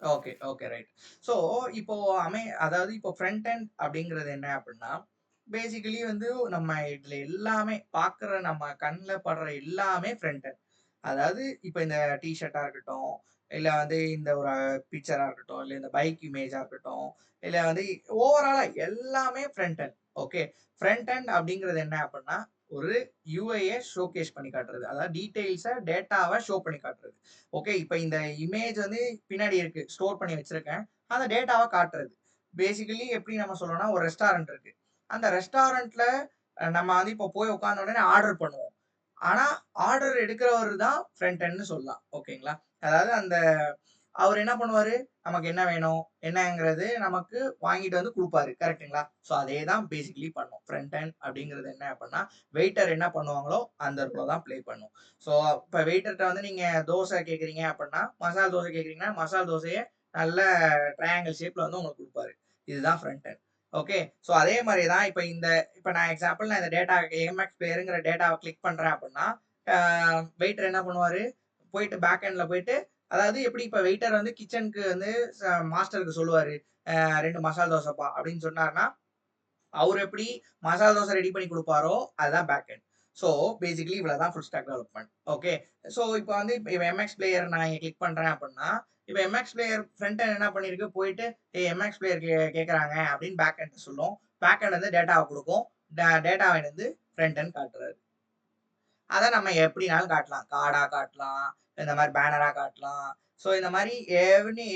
Okay, okay. Right. So இப்போ அதாவது இப்போ ஃப்ரண்ட் எண்ட் அப்படிங்கிறது என்ன அப்படின்னா, பேசிக்கலி வந்து நம்ம இதுல எல்லாமே பார்க்குற நம்ம கண்ல படுற எல்லாமே ஃப்ரண்ட் எண்ட். அதாவது இப்ப இந்த டீ ஷர்ட்டா இருக்கட்டும், இல்ல வந்து இந்த ஒரு பிக்சரா இருக்கட்டும், இல்ல இந்த பைக் இமேஜா இருக்கட்டும், இல்ல வந்து ஓவராலா எல்லாமே front end. Okay. Front end அப்படிங்கிறது என்ன அப்படின்னா, ஒரு யுஐய ஷோகேஸ் பண்ணி காட்டுறது. அதாவது டீட்டெயில்ஸ, டேட்டாவ ஷோ பண்ணி காட்டுறது. ஓகே. இப்ப இந்த இமேஜ் வந்து பின்னாடி இருக்கு. ஸ்டோர் பண்ணி வச்சிருக்கேன். அந்த டேட்டாவ காட்டுறது. பேசிக்கலி எப்படி நம்ம சொல்லணும்னா, ஒரு ரெஸ்டாரண்ட் இருக்கு. அந்த ரெஸ்டாரண்ட்ல நம்ம வந்து இப்போ போய் உட்கார்ந்த உடனே ஆர்டர் பண்ணுவோம். ஆனா, ஆர்டர் எடுக்கிறவரு தான் ஃப்ரண்ட் எண்ட்ன்னு சொல்லலாம். ஓகேங்களா? அதாவது அவரு என்ன பண்ணுவாரு? நமக்கு என்ன வேணும்? என்னங்கிறது நமக்கு வாங்கிட்டு வந்து குடுப்பாரு. கரெக்ட்டுங்களா? ஸோ அதே தான் பேசிக்கலி பண்ணும். ஃப்ரண்ட் எண்ட் அப்படிங்கிறது என்ன அப்படின்னா, வெயிட்டர் என்ன பண்ணுவாங்களோ, அந்த ரோல தான் ப்ளே பண்ணும். ஸோ இப்ப வெயிட்டர்ட்ட வந்து நீங்க தோசை கேட்கிறீங்க அப்படின்னா, மசால் தோசை கேட்கிறீங்கன்னா, மசால் தோசைய நல்ல ட்ரையாங்கிள் ஷேப்ல வந்து உங்களுக்கு குடுப்பாரு. இதுதான் ஃப்ரண்ட் எண்ட். ஓகே. ஸோ அதே மாரி தான் இப்ப நான் எக்ஸாம்பிள் நான் இந்த டேட்டா எம்எக்ஸ் பிளேயர்ங்கிற டேட்டாவ கிளிக் பண்றேன் அப்படின்னா, அ வெயிட்டர் என்ன பண்ணுவாரு? போயிட்டு பேக் எண்ட்ல போயிட்டு அதாவது எப்படி இப்ப வெயிட்டர் வந்து கிச்சனுக்கு வந்து மாஸ்டருக்கு சொல்லுவாரு. 2 மசால் தோசைப்பா அப்படின்னு சொன்னாருன்னா, அவரு எப்படி மசாலா தோசை ரெடி பண்ணி குடுப்பாரோ, அதுதான் பேக் எண்ட். ஸோ பேசிக்கலி இவ்வளவுதான் full stock development. Okay. So இப்ப வந்து இப்ப எம்எக்ஸ் பிளேயர் நான் இங்க கிளிக் பண்றேன் அப்படின்னா, இப்ப எம்எக்ஸ் பிளேயர் ஃப்ரண்ட் எண்ட் என்ன பண்ணிருக்கு, போயிட்டு எம்எக்ஸ் பிளேயர் கேட்கறாங்க அப்படின்னு பேக் எண்ட் சொல்லும். பேக் எண்ட் வந்து டேட்டாவ குடுக்கும். டேட்டாவ வந்து ஃப்ரண்ட் எண்ட் காட்டுறாரு. அத நம்ம எப்படினாலும் காட்டலாம். கார்டா காட்டலாம். இந்த மாரி பேனரா காட்டலாம். ஸோ இந்த மாரி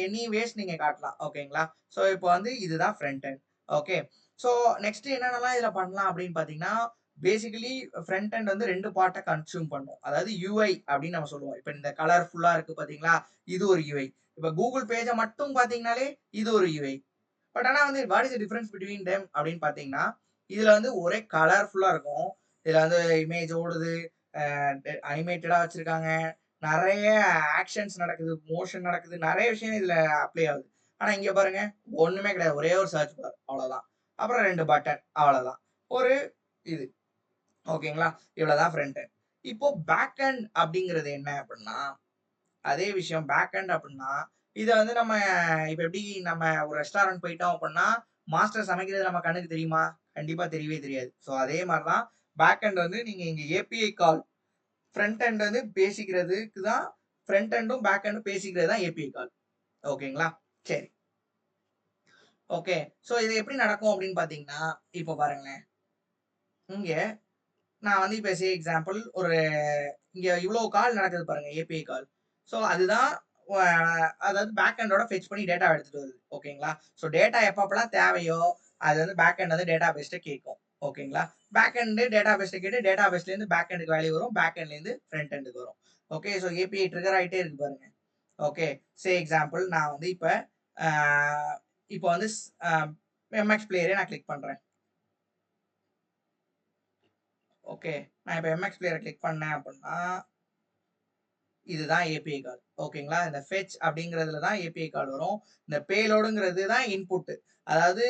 எனி வேஸ் நீங்க காட்டலாம். ஓகேங்களா? ஸோ இப்போ வந்து இதுதான் front end. Okay. So next என்னென்னலாம் இதுல பண்ணலாம் அப்படின்னு பார்த்தீங்கன்னா, பேசிக்கலி ஃப்ரண்ட் எண்ட் வந்து 2 பார்ட்ட கன்சியூம் பண்ணும். அதாவது யுஐ அப்படின்னு நம்ம சொல்லுவோம். இப்ப இந்த கலர்ஃபுல்லா இருக்கு பார்த்தீங்களா? இது ஒரு யுஐ. இப்ப கூகுள் பேஜ மட்டும் பார்த்தீங்கனாலே இது ஒரு யுஐ. பட் ஆனா வந்து what is the difference between them அப்படின்னு பார்த்தீங்கன்னா, இதுல வந்து ஒரே கலர்ஃபுல்லா இருக்கும். இதுல வந்து இமேஜ் ஓடுது. அனிமேட்டடா வச்சிருக்காங்க. நெறைய ஆக்ஷன்ஸ் நடக்குது, மோஷன் நடக்குது. நெறைய விஷயம் இதுல அப்ளை ஆகுது. ஆனா இங்க பாருங்க, ஒண்ணுமே கிடையாது. ஒரே ஒரு சர்ச் பார் அவ்வளோதான். அப்புறம் 2 பட்டன் அவ்வளோதான். ஒரு இது. ஓகேங்களா? இவ்வளோதான் ஃப்ரண்ட் எண்ட். இப்போ பேக் எண்ட் அப்படிங்கிறது என்ன அப்படின்னா, அதே விஷயம் பேக் எண்ட் அப்படின்னா, இத வந்து இப்ப எப்படி நம்ம ஒரு ரெஸ்டாரண்ட் போயிட்டோம் அப்படின்னா, மாஸ்டர் சமைக்கிறது நம்ம கண்ணுக்கு தெரியுமா? கண்டிப்பா தெரியவே தெரியாது. ஸோ அதே மாரி தான் பேக் எண்ட் வந்து நீங்க இங்க ஏபிஐ கால் ஃப்ரண்ட் எண்ட் வந்து பேசிக்கிறதுக்கு தான் ஃப்ரண்ட் எண்டும் பேக் எண்டும் பேசிக்கிறது தான் ஏபிஐ கால். ஓகேங்களா? சரி. ஓகே. ஸோ இது எப்படி நடக்கும் அப்படின்னு பார்த்தீங்கன்னா, இப்போ பாருங்களேன். இங்க நான் வந்து இப்ப எக்ஸாம்பிள் இங்க இவ்ளோ கால் நடக்குது பாருங்க ஏபிஐ கால். ஸோ அதுதான் அ அதாவது பேக் எண்டோட ஃபெட்ச் பண்ணி டேட்டாவ எடுத்துட்டு வருது. ஓகேங்களா? ஸோ டேட்டா எப்பப்பலாம் தேவையோ, அது வந்து பேக் எண்ட் வந்து டேட்டா பேஸ்ட்ட கேட்கும். ஓகேங்களா? பேக் எண்ட் டேட்டா பேஸ்ட்ட கேட்டு டேட்டா பேஸ்லேருந்து பேக் எண்டுக்கு வேல்யூ வரும். பேக் எண்ட்லேருந்து ஃப்ரண்ட் எண்டுக்கு வரும். ஓகே. ஸோ ஏபிஐ ட்ரிகர் ஆயிட்டே இருக்கு பாருங்க. ஓகே. எக்ஸாம்பிள் நான் வந்து அ இப்ப வந்து எம்எக்ஸ் பிளேயரே நான் கிளிக் பண்றேன். ஓகே. நான் இப்ப எம்எக்ஸ் பிளேயர கிளிக் பண்ணேன் அப்படின்னா, இதுதான் ஏபிஐ கால். ஓகேங்களா? இந்த ஃபெட்ச் அப்படிங்கிறதுல தான் ஏபிஐ கால் வரும். இந்த பேலோடுங்கிறது தான் இன்புட். அதாவது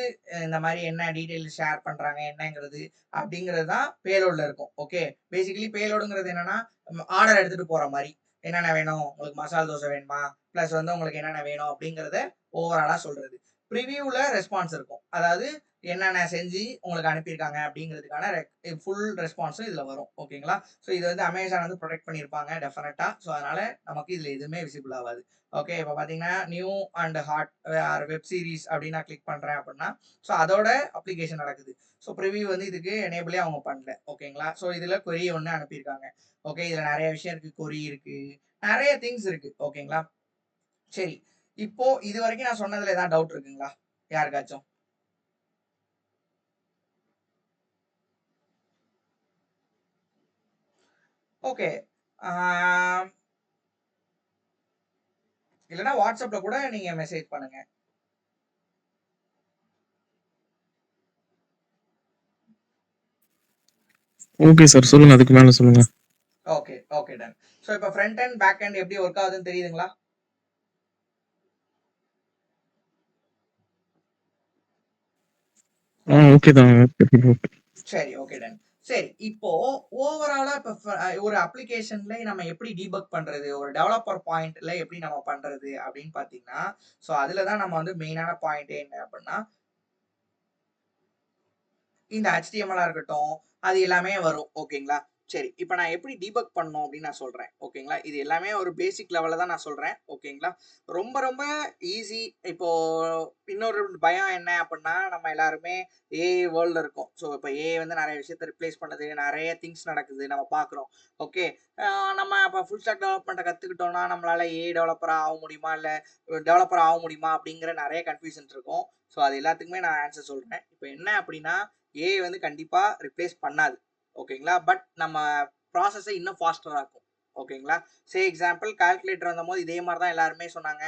இந்த மாரி என்ன டீட்டெயில் ஷேர் பண்றாங்க என்னங்கிறது அப்படிங்கிறது தான் பேலோட்ல இருக்கும். ஓகே. பேசிக்கலி பேலோடுங்கிறது என்னன்னா, ஆர்டர் எடுத்துட்டு போற மாரி. என்னென்ன வேணும்? உங்களுக்கு மசால் தோசை வேணுமா? பிளஸ் வந்து உங்களுக்கு என்னென்ன வேணும்? அப்படிங்கிறத ஓவராலா சொல்றது. ப்ரிவியூல ரெஸ்பான்ஸ் இருக்கும். அதாவது என்னென்ன செஞ்சு உங்களுக்கு அனுப்பியிருக்காங்க அப்படிங்கிறதுக்கான ஃபுல் ரெஸ்பான்ஸும் இதுல வரும். ஓகேங்களா? ஸோ இது வந்து அமேசான் வந்து ப்ரொடெக்ட் பண்ணியிருப்பாங்க டெஃபினட்டா. ஸோ அதனால நமக்கு இதுல எதுவுமே விசிபிள் ஆகாது. ஓகே. இப்ப பார்த்தீங்கன்னா, new and hot web series அப்படின்னு நான் கிளிக் பண்றேன் அப்படின்னா, ஸோ அதோட அப்ளிகேஷன் நடக்குது. ஸோ ப்ரிவியூ வந்து இதுக்கு எனேபிளே அவங்க பண்ணல. ஓகேங்களா? ஸோ இதுல கொரி ஒண்ணு அனுப்பியிருக்காங்க. ஓகே. இதுல நெறைய விஷயம் இருக்கு. கொரி இருக்கு. நெறைய திங்ஸ் இருக்கு. ஓகேங்களா? சரி. இப்போ இதுவரைக்கும் நான் சொன்னதுல ஏதாவது டவுட் இருக்குங்களா? யாருக்காச்சும்? ஓகே. ஆ இல்லன்னா வாட்ஸ்அப்ல கூட நீங்க மெசேஜ் பண்ணுங்க. Okay sir. சொல்லுங்க. அதுக்கு மேல சொல்லுங்க. Okay, okay done. ஸோ இப்போ ஃப்ரண்ட் எண்ட், பேக் எண்ட் எப்படி ஒர்க் ஆகுதுன்னு தெரியுதுங்களா? ஓகே தான். ஓகே. சரி, ஓகே டன். சரி. இப்போ ஓவராலா இப்ப ஒரு அப்ளிகேஷன்ல நம்ம எப்படி டீபக் பண்றது? ஒரு டெவலப்பர் பாயிண்ட்ல எப்படி நம்ம பண்றது? அப்படின்னு பார்த்தீங்கன்னா, சோ அதுல தான் நம்ம வந்து மெயினான பாயிண்ட்டே என்ன அப்படின்னா, இந்த HTML-ஆ இருக்கட்டும், அது எல்லாமே வரும். ஓகேங்களா? சரி. இப்ப நான் எப்படி டீபக் பண்ணணும் அப்படின்னு நான் சொல்றேன். ஓகேங்களா? இது எல்லாமே ஒரு பேசிக் லெவல்ல தான் நான் சொல்றேன். ஓகேங்களா? ரொம்ப ரொம்ப ஈஸி. இப்போ இன்னொரு பயம் என்ன அப்படின்னா, நம்ம எல்லாருமே ஏஐ வேர்ல்ட்ல இருக்கோம். ஸோ இப்ப ஏஐ வந்து நெறைய விஷயத்த ரிப்ளேஸ் பண்ணுது. நெறைய திங்ஸ் நடக்குது. நம்ம பார்க்குறோம். ஓகே. அ நம்ம அப்ப ஃபுல் ஸ்டாக் டெவலப்மெண்ட்ட கத்துக்கிட்டோம்னா, நம்மளால ஏஐ டெவலப்பரா ஆக முடியுமா? இல்ல டெவலப்பர் ஆக முடியுமா? அப்படிங்கிற நெறைய கன்ஃப்யூஷன் இருக்கும். ஸோ அது எல்லாத்துக்குமே நான் ஆன்சர் சொல்றேன். இப்ப என்ன அப்படின்னா, ஏஐ வந்து கண்டிப்பா ரிப்ளேஸ் பண்ணாது. ஓகேங்களா? பட் நம்ம ப்ராசஸ இன்னும் ஃபாஸ்டர் ஆக்கும். ஓகேங்களா? எக்ஸாம்பிள் கால்குலேட்டர் வந்தம்போது இதே மாரி தான் எல்லாருமே சொன்னாங்க.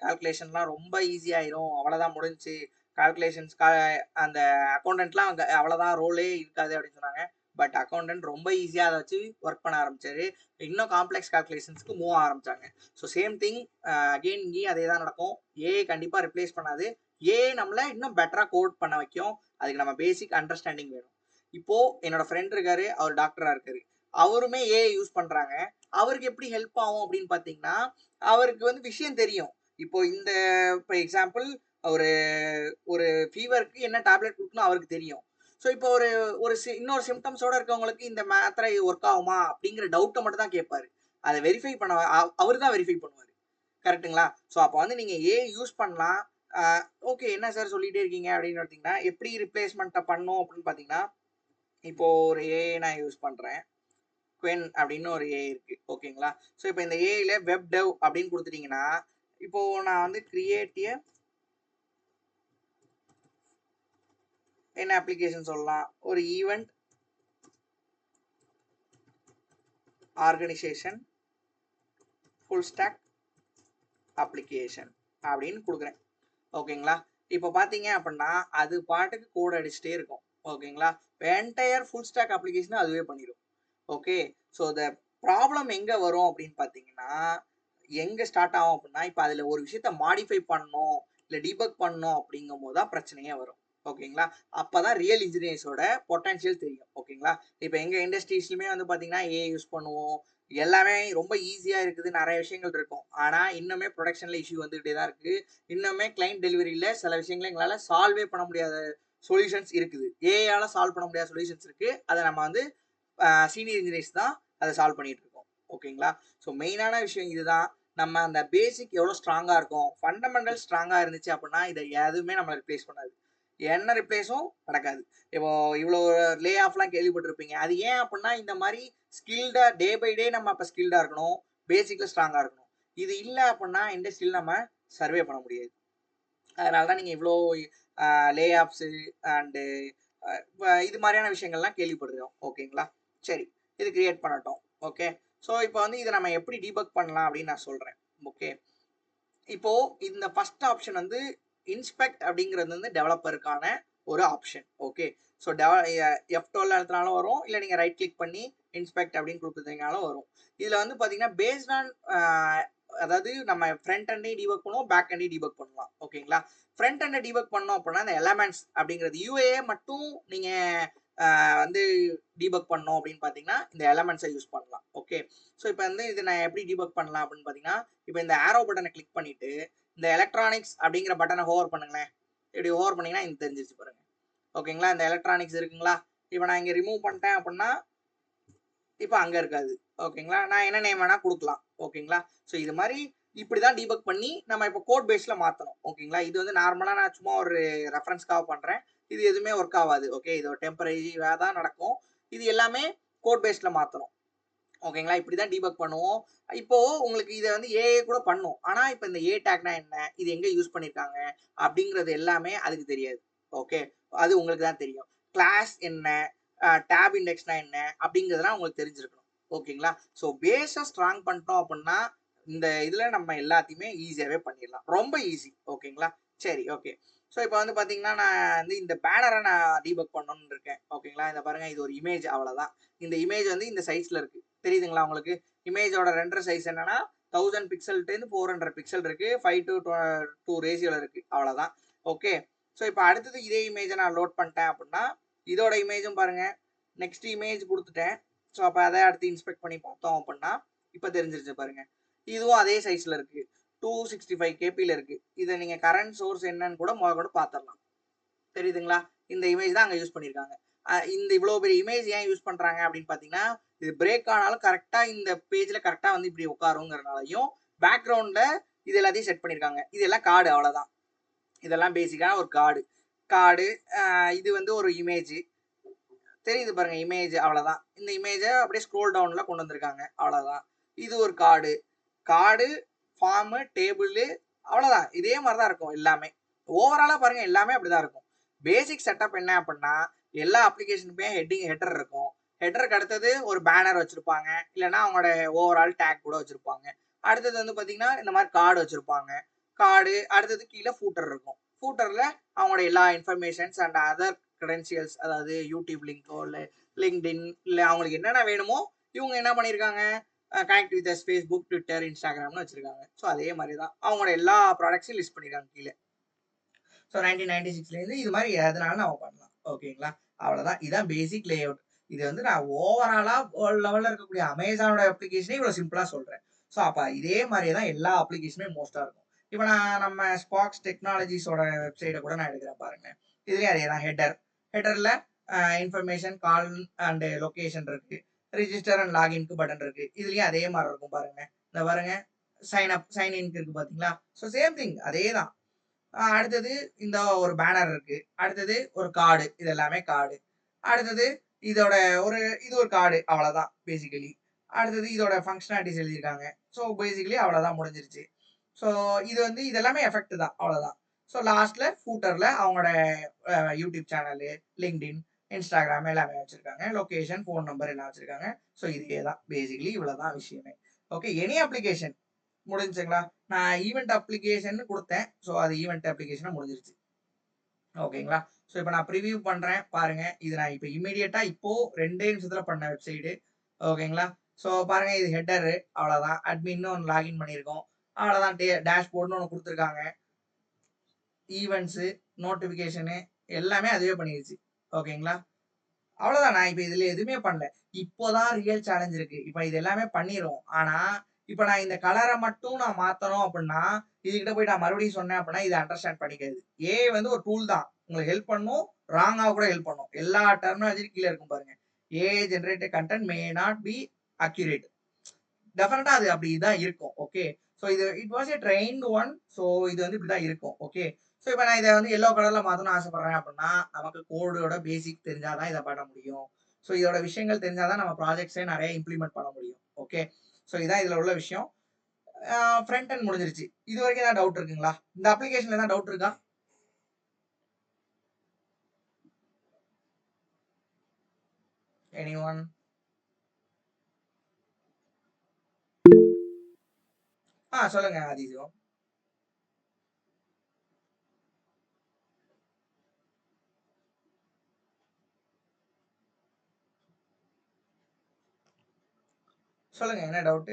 கால்குலேஷன்லாம் ரொம்ப ஈஸி ஆயிரும். அவ்வளோதான் முடிஞ்சுச்சு. கால்குலேஷன்ஸ் அந்த அக்கவுண்டன்ட்லாம் அங்க அவ்வளோதான் ரோலே இருக்காது அப்படின்னு சொன்னாங்க. பட் அக்கவுண்டன்ட் ரொம்ப ஈஸியா அத வச்சு ஒர்க் பண்ண ஆரம்பிச்சாரு. இன்னும் காம்ப்ளெக்ஸ் கால்குலேஷன்ஸ்க்கு மூவ் ஆரம்பிச்சாங்க. சேம் திங் அகைன் இங்கேயும் அதே தான் நடக்கும். ஏஐ கண்டிப்பா ரிப்ளேஸ் பண்ணாது. ஏஐ நம்மள இன்னும் பெட்டரா கோட் பண்ண வைக்கும். அதுக்கு நம்ம பேசிக் அண்டர்ஸ்டாண்டிங் வேணும். இப்போ என்னோட ஃப்ரெண்ட் இருக்காரு. அவர் டாக்டரா இருக்காரு. அவருமே ஏஐ யூஸ் பண்றாங்க. அவருக்கு எப்படி ஹெல்ப் ஆகும் அப்படின்னு பார்த்தீங்கன்னா, அவருக்கு வந்து விஷயம் தெரியும். இப்போ இப்ப எக்ஸாம்பிள் ஒரு ஒரு ஃபீவருக்கு என்ன டேப்லெட் குடுக்கணும் அவருக்கு தெரியும். இப்போ ஒரு ஒரு இன்னொரு சிம்ப்டம்ஸோட இருக்கவங்களுக்கு இந்த மாத்திரை ஒர்க் ஆகுமா? அப்படிங்கிற டவுட்ட மட்டும் தான் கேட்பாரு. அத வெரிஃபை பண்ண அவரு தான் வெரிஃபை பண்ணுவாரு. கரெக்ட்டுங்களா? அப்ப வந்து நீங்க ஏஐ யூஸ் பண்ணலாம். அ ஓகே என்ன சார் சொல்லிட்டே இருக்கீங்க அப்படின்னு பார்த்தீங்கன்னா, எப்படி ரிப்ளேஸ்மென்ட்ட பண்ணணும் அப்படின்னு பார்த்தீங்கன்னா, இப்போ ஒரு ஏஐ நான் யூஸ் பண்றேன். Qwen அப்படின்னு ஒரு ஏஐ இருக்கு. ஓகேங்களா? இப்ப இந்த ஏஐல வெப் டெவ் அப்படின்னு குடுத்துட்டீங்கன்னா, இப்போ நான் வந்து கிரியேட் என்ன அப்ளிகேஷன் சொல்லலாம்? ஒரு event organisation full stack application அப்படின்னு குடுக்குறேன். ஓகேங்களா? இப்ப பார்த்தீங்க அப்படின்னா, அது பாட்டுக்கு கோட் அடிச்சுட்டே இருக்கும். ஓகேங்களா? என்டயர் ஃபுல் ஸ்டாக் அப்ளிகேஷன அதுவே பண்ணிரும். ஓகே. த ப்ராப்ளம் எங்க வரும் அப்படின்னு பார்த்தீங்கன்னா, எங்க ஸ்டார்ட் ஆகும் அப்படின்னா, இப்ப அதுல ஒரு விஷயத்த மாடிஃபை பண்ணணும், இல்ல டீபக் பண்ணணும் அப்படிங்கும்போது தான் பிரச்சனையே வரும். ஓகேங்களா? அப்பதான் ரியல் இன்ஜினியர்ஸோட பொட்டன்ஷியல் தெரியும். ஓகேங்களா? இப்ப எங்க இண்டஸ்ட்ரீஸ்லயுமே வந்து பார்த்தீங்கன்னா, ஏஐ யூஸ் பண்ணுவோம். எல்லாமே ரொம்ப ஈஸியா இருக்குது. நெறைய விஷயங்கள் இருக்கும். ஆனா, இன்னுமே புரொடக்ஷன்ல இஷ்யூ வந்துகிட்டே தான் இருக்கு. இன்னுமே கிளையன்ட் டெலிவரில சில விஷயங்கள எங்களால சால்வே பண்ண முடியாத சொல்யூஷன்ஸ் இருக்குது. ஏஐயால சால்வ் பண்ண முடியாத சொல்யூஷன்ஸ் இருக்கு. அத நம்ம வந்து சீனியர் இன்ஜினியர்ஸ் தான் அத சால்வ் பண்ணிட்டு இருக்கோம். ஓகேங்களா? மெயினான விஷயம் இதுதான். நம்ம அந்த பேசிக் எவ்வளோ ஸ்ட்ராங்கா இருக்கும். ஃபண்டமெண்டல் ஸ்ட்ராங்கா இருந்துச்சு அப்படின்னா, இத எதுவுமே நம்மள ரிப்ளேஸ் பண்ணாது. என்ன ரிப்ளேஸும் நடக்காது. இப்போ இவ்வளோ லே ஆஃப்லாம் கேள்விப்பட்டிருப்பீங்க. அது ஏன் அப்படின்னா, இந்த மாரி ஸ்கில்டா டே பை டே நம்ம அப்ப ஸ்கில்டா இருக்கணும். பேசிக்ல ஸ்ட்ராங்கா இருக்கணும். இது இல்ல அப்படின்னா, இண்டஸ்ட்ரியில நம்ம சர்வே பண்ண முடியாது. அதனால தான் நீங்க இவ்ளோ அ லே ஆஃப்ஸு அண்டு இது மாரியான விஷயங்கள்லாம் கேள்விப்படுறோம். ஓகேங்களா? சரி. இது கிரியேட் பண்ணட்டும். ஓகே. இப்ப வந்து இத நம்ம எப்படி டீபக் பண்ணலாம் அப்படின்னு நான் சொல்றேன். ஓகே. இப்போ இந்த ஃபர்ஸ்ட் ஆப்ஷன் வந்து இன்ஸ்பெக்ட் அப்படிங்கிறது வந்து டெவலப்பருக்கான ஒரு ஆப்ஷன். ஓகே. ஸோ டெவ F12 அழுத்துனாலும் வரும். இல்ல நீங்க ரைட் கிளிக் பண்ணி இன்ஸ்பெக்ட் அப்படின்னு குடுத்துட்டீங்கனாலும் வரும். இதுல வந்து பார்த்தீங்கன்னா, பேஸ்ட் ஆன் அதாவது நம்ம ஃப்ரண்ட் எண்டையும் டீபக் பண்ணுவோம், பேக் எண்டையும் டீபக் பண்ணலாம். ஓகேங்களா? ஃப்ரண்ட் எண்ட டீபக் பண்ணோம் அப்படின்னா, இந்த எலமெண்ட்ஸ் அப்படிங்கிறது யுஏஏ மட்டும் நீங்க வந்து டீபக் பண்ணோம் அப்படின்னு பார்த்தீங்கன்னா, இந்த எலமெண்ட்ஸ யூஸ் பண்ணலாம். ஓகே. இப்ப வந்து இத நான் எப்படி டீபக் பண்ணலாம் அப்படின்னு பார்த்தீங்கன்னா, இப்ப இந்த ஆரோ பட்டன கிளிக் பண்ணிட்டு, இந்த எலக்ட்ரானிக்ஸ் அப்படிங்கிற பட்டன ஹோவர் பண்ணுங்களேன். இப்படி ஹோவர் பண்ணீங்கன்னா, இங்க தெரிஞ்சிருச்சு பாருங்க. ஓகேங்களா? இந்த எலக்ட்ரானிக்ஸ் இருக்குங்களா? இப்ப நான் இங்க ரிமூவ் பண்ணிட்டேன் அப்படின்னா, இப்ப அங்க இருக்காது. ஓகேங்களா? நான் என்ன நேம் வேணா குடுக்கலாம். ஓகேங்களா? இது மாரி இப்படிதான் டீபக் பண்ணி நம்ம இப்ப கோட் பேஸ்ல மாத்தணும். ஓகேங்களா? இது வந்து நார்மலா நான் சும்மா ஒரு ரெஃபரன்ஸ்க்காக பண்றேன். இது எதுவுமே ஒர்க் ஆவாது. ஓகே. இது ஒரு டெம்பரரியா தான் நடக்கும். இது எல்லாமே கோட் பேஸ்ல மாத்தணும். ஓகேங்களா? இப்படிதான் டீபக் பண்ணுவோம். இப்போ உங்களுக்கு இத வந்து ஏஐ கூட பண்ணும். ஆனா, இப்ப இந்த ஏ டேக்னா என்ன? இது எங்க யூஸ் பண்ணியிருக்காங்க? அப்படிங்கிறது எல்லாமே அதுக்கு தெரியாது. ஓகே. அது உங்களுக்கு தான் தெரியும். கிளாஸ் என்ன? டேப் இண்டெக்ஸ்னா என்ன? அப்படிங்கிறதெல்லாம் உங்களுக்கு தெரிஞ்சிருக்கணும். ஓகேங்களா? பேஸ ஸ்ட்ராங் பண்ணிட்டோம் அப்படின்னா, இந்த இதுல நம்ம எல்லாத்தையுமே ஈஸியாவே பண்ணிடலாம். ரொம்ப ஈஸி. ஓகேங்களா? சரி, ஓகே. இப்ப வந்து பாத்தீங்கன்னா, நான் வந்து இந்த பேனர நான் டீபக் பண்ணணும்னு இருக்கேன். ஓகேங்களா? இத பாருங்க இது ஒரு இமேஜ் அவ்வளவுதான். இந்த இமேஜ் வந்து இந்த சைஸ்ல இருக்கு. தெரியுதுங்களா உங்களுக்கு? இமேஜோட ரெண்டர் சைஸ் என்னன்னா 1000 பிக்சல்ட்டேருந்து 400 பிக்சல் இருக்கு. 5:2 ரேஷியோல இருக்கு. அவ்வளவுதான். ஓகே. இப்ப அடுத்தது இதே இமேஜ நான் லோட் பண்ணிட்டேன் அப்படின்னா, இதோட இமேஜும் பாருங்க. நெக்ஸ்ட் இமேஜ் குடுத்துட்டேன். ஸோ அப்ப அத அடுத்து இன்ஸ்பெக்ட் பண்ணி பார்த்தோம் அப்டின்னா, இப்ப தெரிஞ்சிருச்சு பாருங்க. இதுவும் அதே சைஸ்ல இருக்கு. 265 கேபில இருக்கு. இத நீங்க கரண்ட் சோர்ஸ் என்னன்னு கூட மொதற்கொண்டு பார்த்துரலாம். தெரியுதுங்களா? இந்த இமேஜ் தான் அங்க யூஸ் பண்ணியிருக்காங்க. இந்த இவ்ளோ பெரிய இமேஜ் ஏன் யூஸ் பண்றாங்க அப்படின்னு பார்த்தீங்கன்னா, இது பிரேக் ஆனாலும் கரெக்ட்டா இந்த பேஜ்ல கரெக்ட்டா வந்து இப்படி உட்காருங்கிறனாலயும், பேக்கிரவுண்ட்ல இது எல்லாத்தையும் செட் பண்ணியிருக்காங்க. இது எல்லாம் கார்டு அவ்வளோதான். இதெல்லாம் பேசிக்கான ஒரு கார்டு. கார்டு இது வந்து ஒரு இமேஜ். தெரியுது பாருங்க இமேஜ் அவ்வளோதான். இந்த இமேஜ அப்படியே ஸ்க்ரோல் டவுன்ல கொண்டு வந்திருக்காங்க. அவ்வளோதான். இது ஒரு கார்டு. கார்டு, ஃபார்மு, டேபிளு அவ்வளோதான். இதே மாரி தான் இருக்கும் எல்லாமே. ஓவராலா பாருங்க எல்லாமே அப்படிதான் இருக்கும். பேசிக் செட்டப் என்ன அப்படின்னா, எல்லா அப்ளிகேஷனுக்குமே ஹெட்டர் இருக்கும். ஹெட்டருக்கு அடுத்தது ஒரு பேனர் வச்சிருப்பாங்க. இல்லன்னா அவங்களோட ஓவரால் டேக் கூட வச்சிருப்பாங்க. அடுத்தது வந்து பார்த்தீங்கன்னா, இந்த மாரி கார்டு வச்சிருப்பாங்க. கார்டு அடுத்தது கீழ ஃபூட்டர் இருக்கும். ஃபூட்டர்ல அவங்களோட எல்லா இன்ஃபர்மேஷன்ஸ் அண்ட் அதர் கிரெடென்ஷியல்ஸ் அதாவது யூடியூப் லிங்கோ, இல்ல லிங்க்டின் இல்ல அவங்களுக்கு என்னென்ன வேணுமோ, இவங்க என்ன பண்ணியிருக்காங்க, connect with us Facebook, Twitter, Instagramனு வச்சிருக்காங்க. ஸோ அதே மாரி தான். அவங்களோட எல்லா ப்ராடக்ட்ஸையும் லிஸ்ட் பண்ணியிருக்காங்க கீழ. ஸோ 1996லேருந்து இது மாதிரி எதனாலும் நம்ம பண்ணலாம். ஓகேங்களா? அவ்வளோதான். இதான் பேசிக் லேஅவுட். இது வந்து நான் ஓவராலா வேர்ல்ட் லெவல்ல இருக்கக்கூடிய அமேசானோட அப்ளிகேஷனே இவ்வளோ சிம்பிளா சொல்றேன். ஸோ அப்ப இதே மாரியே தான் எல்லா அப்ளிகேஷனுமே மோஸ்ட்டா இருக்கும். இப்ப நான் நம்ம ஸ்பார்க்ஸ் டெக்னாலஜிஸோட வெப்சைட்ட கூட நான் எடுக்கிறேன் பாருங்க. இதுலயும் அதே தான் ஹெட்டர். ஹெட்டர்ல இன்ஃபர்மேஷன், கால் அண்ட் லொகேஷன் இருக்கு. ரிஜிஸ்டர் அண்ட் லாகின்க்கு பட்டன் இருக்கு. இதுலயும் அதே மாரி இருக்கும் பாருங்க. இந்த பாருங்க. சைன் அப், சைன் இன்க்கு இருக்கு பார்த்தீங்களா? ஸோ சேம் திங் அதே தான். அடுத்தது இந்த ஒரு பேனர் இருக்கு. அடுத்தது ஒரு கார்டு. இது எல்லாமே கார்டு. அடுத்தது இதோட இது ஒரு கார்டு. அவ்வளோதான் பேசிக்கலி. அடுத்தது இதோட ஃபங்ஷனாலிட்டிஸ் எழுதியிருக்காங்க. ஸோ பேசிக்கலி அவ்வளோதான் முடிஞ்சிருச்சு. ஸோ இது வந்து இது எல்லாமே எஃபெக்ட் தான். அவ்வளோதான். ஸோ லாஸ்ட்ல ஃபூட்டர்ல அவங்களோட யூடியூப் சேனலு, லிங்க்டின், இன்ஸ்டாகிராம் எல்லாமே வச்சிருக்காங்க. லொகேஷன், ஃபோன் நம்பர் எல்லாம் வச்சிருக்காங்க. ஸோ இதே தான் பேசிக்கலி இவ்வளோதான் விஷயமே. ஓகே. எனி அப்ளிகேஷன் முடிஞ்சுங்களா? நான் ஈவென்ட் அப்ளிகேஷன் குடுத்தேன். ஸோ அது ஈவென்ட் அப்ளிகேஷனா முடிஞ்சிருச்சு. ஓகேங்களா? ஸோ இப்ப நான் ப்ரிவியூ பண்றேன் பாருங்க. இது நான் இப்ப இம்மீடியட்டா இப்போ 2 நிமிஷத்துல பண்ண வெப்சைட். ஓகேங்களா? ஸோ பாருங்க இது ஹெட்டரு அவ்வளோதான். அட்மின்னு ஒண்ணு லாகின் பண்ணியிருக்கோம். அவ்வளோதான் டேஷ்போர்ட்னு ஒண்ணு குடுத்துருக்காங்க. ஈவென்ட்ஸு, நோட்டிஃபிகேஷனு எல்லாமே அதுவே பண்ணிருச்சு. ஓகேங்களா? அவ்வளோதான். நான் இப்ப இதுல எதுவுமே பண்ணல. இப்போதான் ரியல் சேலஞ்ச் இருக்கு. இப்ப இது எல்லாமே பண்ணிரும். ஆனா, இப்ப நான் இந்த கலர மட்டும் நான் மாத்தணும் அப்டின்னா, இதுகிட்ட போய் நான் மறுபடியும் சொன்னேன் அப்டின்னா, இது அண்டர்ஸ்டாண்ட் பண்ணிக்காது. ஏஐ வந்து ஒரு டூல் தான். உங்களுக்கு ஹெல்ப் பண்ணும். ராங்கா கூட ஹெல்ப் பண்ணும். எல்லா டெர்மினாலஜியும் கீழ இருக்கும் பாருங்க. AI generated content may not be accurate. டெஃபினட்டா அது அப்படிதான் இருக்கும். ஓகே. ஸோ இது it was a trained one. So இது வந்து இப்படிதான் இருக்கும். ஓகே. ஸோ இப்ப நான் இத வந்து எல்லோ கலர்ல மாத்தணும்னு ஆசைப்படுறேன் அப்படின்னா, நமக்கு கோடோட பேசிக் தெரிஞ்சா தான் இத பண்ண முடியும். ஸோ இதோட விஷயங்கள் தெரிஞ்சா தான் நம்ம ப்ராஜெக்ட்ஸே நெறைய இம்ப்ளிமெண்ட் பண்ண முடியும். ஓகே. ஸோ இதான் இதுல உள்ள விஷயம். ஃப்ரண்ட் எண்ட் முடிஞ்சிருச்சு. இதுவரைக்கும் ஏதாவது டவுட் இருக்குங்களா? இந்த அப்ளிகேஷன்ல ஏதாவது டவுட் இருக்கா? எனிஒன்? சொல்லுங்க ஆதித்யோ. சொல்லுங்க என்ன doubt?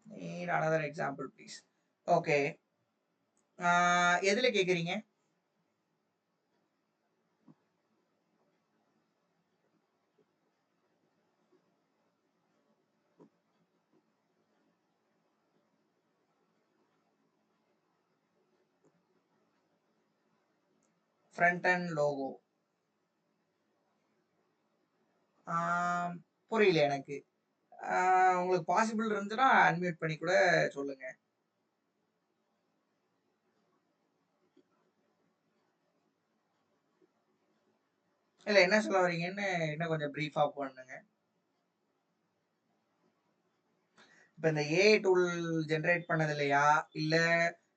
Need another example please. Okay. எதுல கேக்குறீங்க? Front end logo. புரியல எனக்கு. உங்களுக்கு பாசிபிள் இருந்துச்சுன்னா அன்மியூட் பண்ணி கூட சொல்லுங்க. இல்ல என்ன சொல்ல வரீங்கன்னு இன்னும் கொஞ்சம் பிரீஃபா பண்ணுங்க. இப்ப இந்த ஏஐ டூல் ஜெனரேட் பண்ணது இல்லையா? இல்ல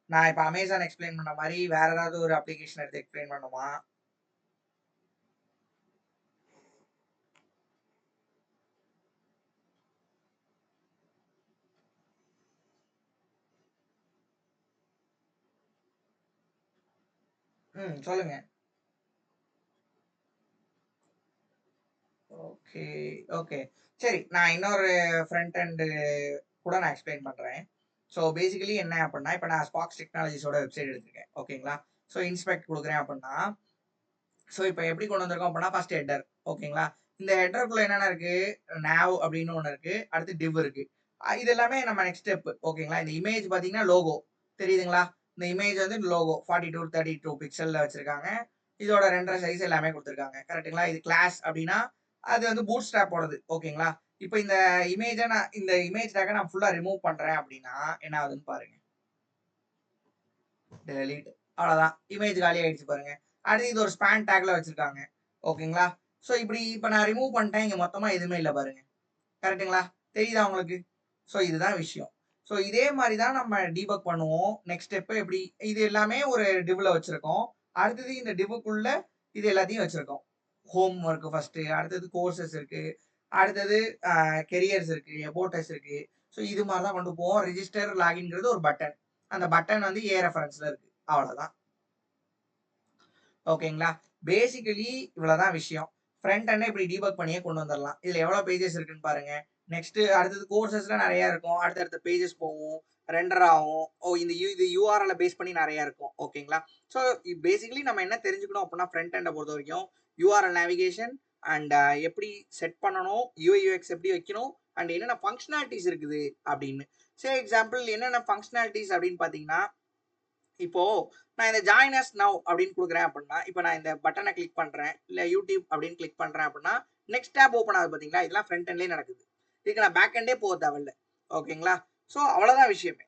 நான் இப்ப அமேசான் எக்ஸ்பிளைன் பண்ண மாரி வேற ஏதாவது ஒரு அப்ளிகேஷன் எடுத்து எக்ஸ்பிளைன் பண்ணணுமா? சொல்லுங்க. Okay, okay. சரி நான் இன்னொரு ஃப்ரண்ட் எண்ட் கூட நான் எக்ஸ்பிளைன் பண்றேன். ஸோ பேசிக்கலி என்ன அப்படின்னா, இப்போ நான் ஸ்பார்க்ஸ் டெக்னாலஜிஸோட வெப்சைட் எடுத்திருக்கேன். ஓகேங்களா? ஸோ இன்ஸ்பெக்ட் குடுக்குறேன் அப்படின்னா, ஸோ இப்போ எப்படி கொண்டு வந்திருக்கோம் அப்படின்னா, ஃபர்ஸ்ட் ஹெட்டர். ஓகேங்களா? இந்த ஹெட்டருக்குள்ள என்னென்ன இருக்கு? நாவ் அப்படின்னு ஒண்ணு இருக்கு. அடுத்து டிவ் இருக்கு. இது எல்லாமே நம்ம நெக்ஸ்ட் ஸ்டெப். ஓகேங்களா? இந்த இமேஜ் பார்த்தீங்கன்னா, லோகோ தெரியுதுங்களா? இந்த இமேஜ் வந்து லோகோ 42, 32 பிக்சல்ல வச்சிருக்காங்க. இதோட ரெண்டரை சைஸ் எல்லாமே குடுத்துருக்காங்க. கரெக்ட்டுங்களா? இது கிளாஸ் அப்படின்னா, அது வந்து பூட் ஸ்ட்ராப்போடது. ஓகேங்களா? இப்போ இந்த இந்த இமேஜ் டேக்க நான் ஃபுல்லா ரிமூவ் பண்றேன் அப்படின்னா, என்ன ஆகுதுன்னு பாருங்க. டெலீட். அவ்வளோதான். இமேஜ் காலி ஆயிடுச்சு பாருங்க. அடுத்து இது ஒரு ஸ்பான் டேக்ல வச்சிருக்காங்க. ஓகேங்களா? ஸோ இப்ப நான் ரிமூவ் பண்ணிட்டேன். இங்க மொத்தமா எதுவுமே இல்ல பாருங்க. கரெக்ட்டுங்களா? தெரியுதா உங்களுக்கு? ஸோ இதுதான் விஷயம். ஸோ இதே மாரி தான் நம்ம டீபக் பண்ணுவோம். நெக்ஸ்ட் ஸ்டெப் எப்படி இது எல்லாமே ஒரு டிவ்ல வச்சிருக்கோம். அடுத்தது இந்த டிவ்வுக்குள்ள இது எல்லாத்தையும் வச்சிருக்கோம். ஹோம் ஒர்க் ஃபர்ஸ்ட்டு, அடுத்தது கோர்சஸ் இருக்கு. அடுத்தது கெரியர்ஸ் இருக்கு, அபௌட் அஸ் இருக்கு. ஸோ இது மாரி தான் கொண்டு போவோம். ரிஜிஸ்டர், லாகின்ங்கிறது ஒரு பட்டன். அந்த பட்டன் வந்து ஏ ரெஃபரன்ஸ்ல இருக்கு. அவ்வளோதான். ஓகேங்களா? பேசிக்கலி இவ்வளவுதான் விஷயம். ஃப்ரண்ட் எண்ட இப்படி டீபக் பண்ணியே கொண்டு வந்துரலாம். இதுல எவ்வளவு பேஜஸ் இருக்குன்னு பாருங்க. நெக்ஸ்ட் அடுத்தது கோர்சஸ்ல நெறைய இருக்கும். அடுத்தடுத்த பேஜஸ் போகும். ரெண்டர் ஆகும். இது யூஆர்எல் பேஸ் பண்ணி நெறைய இருக்கும். ஓகேங்களா? ஸோ பேசிக்கலி நம்ம என்ன தெரிஞ்சுக்கணும் அப்படின்னா ஃப்ரண்ட் எண்ட பொறுத்த வரைக்கும் யூஆர்எல் நேவிகேஷன் அண்ட் எப்படி செட் பண்ணணும், யூஐ யூஎக்ஸ் எப்படி வைக்கணும் அண்ட் என்னென்ன ஃபங்க்ஷனாலிட்டிஸ் இருக்குது அப்படின்னு. எக்ஸாம்பிள் என்னென்ன ஃபங்க்ஷனாலிட்டிஸ் அப்படின்னு பாத்தீங்கன்னா, இப்போ நான் இந்த ஜாயின் அஸ் நவ் அப்படின்னு கொடுக்குறேன் அப்படின்னா, இப்போ நான் இந்த பட்டனை கிளிக் பண்றேன், இல்ல யூடியூப் அப்படின்னு கிளிக் பண்றேன் அப்படின்னா, நெக்ஸ்ட் டேப் ஓப்பன் ஆகுது பாத்தீங்களா? இதெல்லாம் ஃப்ரண்ட் எண்ட்லயே நடக்குது. இதுக்கு நான் பேக் எண்டே போக தேவையில்ல. ஓகேங்களா? ஸோ அவ்வளவுதான் விஷயமே.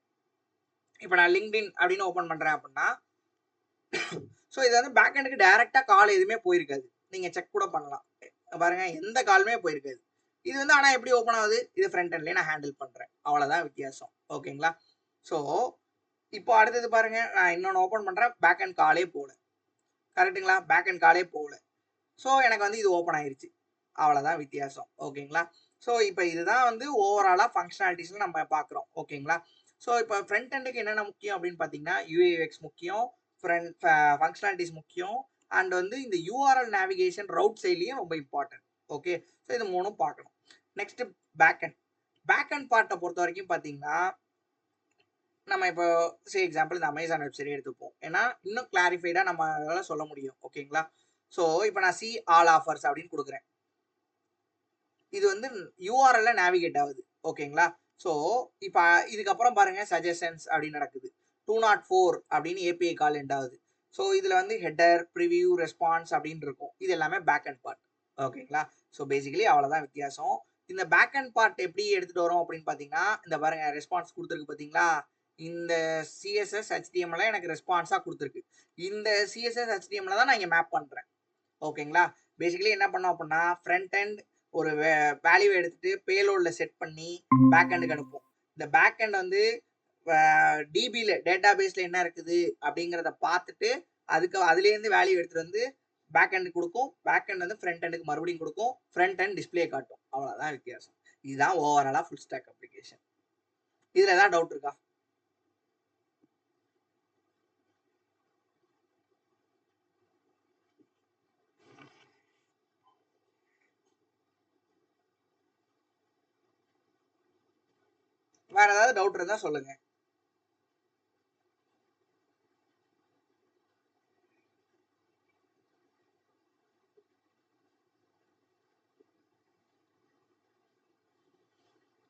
இப்போ நான் லிங்க்டின் அப்படின்னு ஓப்பன் பண்றேன் அப்படின்னா, ஸோ இது வந்து பேக் எண்டுக்கு டைரக்டா கால் எதுவுமே போயிருக்காது. நீங்க செக் கூட பண்ணலாம். பாருங்க எந்த காலுமே போயிருக்காது. இது வந்து ஆனா எப்படி ஓப்பன் ஆகுது? இது ஃப்ரண்ட் எண்ட்லயே நான் ஹேண்டில் பண்றேன். அவ்வளவுதான் வித்தியாசம். ஓகேங்களா? ஸோ இப்போ அடுத்தது பாருங்க, நான் இன்னொன்னு ஓப்பன் பண்றேன். பேக் எண்ட் காலே போல. கரெக்ட்டுங்களா? பேக் எண்ட் காலே போகல. ஸோ எனக்கு வந்து இது ஓப்பன் ஆயிருச்சு. அவ்வளோதான் வித்தியாசம். ஓகேங்களா? ஸோ இப்போ இதுதான் வந்து ஓவராலா ஃபங்க்ஷனாலிட்டிஸ்ல நம்ம பார்க்குறோம். ஓகேங்களா? ஸோ இப்போ ஃப்ரண்ட் எண்டுக்கு என்னென்ன முக்கியம் அப்படின்னு பார்த்தீங்கன்னா, யூஐஎக்ஸ் முக்கியம், ஃபங்க்ஷனாலிட்டிஸ் முக்கியம் அண்ட் வந்து இந்த யூஆர்எல் நேவிகேஷன் ரவுட் சைட்லயும் ரொம்ப இம்பார்ட்டன்ட். ஓகே. ஸோ இது மூணும் பார்க்கணும். Next back end. Back end பார்ட்டை பொறுத்த வரைக்கும் பார்த்தீங்கன்னா, நம்ம இப்போ எக்ஸாம்பிள் இந்த அமேசான் வெப்சைட் எடுத்துப்போம். ஏன்னா இன்னும் கிளாரிஃபைடா நம்மளால சொல்ல முடியும். ஓகேங்களா? ஸோ இப்போ நான் சி ஆல் ஆஃபர்ஸ் அப்படின்னு கொடுக்குறேன். இது வந்து யூஆர்எல்ல நேவிகேட் ஆகுது. ஓகேங்களா? ஸோ இப்போ இதுக்கப்புறம் பாருங்க சஜஷன்ஸ் அப்படின்னு நடக்குது. 204 அப்படின்னு ஏபிஐ கால் எண்ட் ஆகுது. ஸோ இதுல வந்து ஹெட்டர், ப்ரிவியூ, ரெஸ்பான்ஸ் அப்படின்னு இருக்கும். இது எல்லாமே பேக் அண்ட் பார்ட். ஓகேங்களா? ஸோ பேசிக்கலி அவ்வளவுதான் வித்தியாசம். இந்த பேக் அண்ட் பார்ட் எப்படி எடுத்துட்டு வரோம் அப்படின்னு பாத்தீங்கன்னா, இந்த பாருங்க ரெஸ்பான்ஸ் கொடுத்துருக்கு பாத்தீங்களா? இந்த சிஎஸ்எஸ் ஹெச்டிஎம்எல் எனக்கு ரெஸ்பான்ஸா கொடுத்துருக்கு. இந்த சிஎஸ்எஸ் ஹெச்டிஎம்எல் தான் நான் இங்க மேப் பண்றேன். ஓகேங்களா? பேசிக்கலி என்ன பண்ணோம் அப்படின்னா ஃப்ரண்ட் எண்ட் ஒரு வேல்யூ எடுத்துட்டு பேலோட்ல செட் பண்ணி பேக் எண்டுக்கு அனுப்பும். இந்த பேக் எண்ட் வந்து டிபில டேட்டா பேஸ்ல என்ன இருக்குது அப்படிங்கிறத பார்த்துட்டு அதுலேருந்து வேல்யூ எடுத்துட்டு வந்து பேக் எண்ட் கொடுக்கும். பேக் எண்ட் வந்து ஃப்ரண்ட் எண்டுக்கு மறுபடியும் கொடுக்கும். ஃப்ரண்ட் எண்ட் டிஸ்பிளே காட்டும். அவ்வளவுதான் வித்தியாசம். இதுதான் ஓவராலா ஃபுல் ஸ்டாக் அப்ளிகேஷன். இதுல ஏதாவது டவுட் இருக்கா? வேற ஏதாவது டவுட் இருந்தா சொல்லுங்க.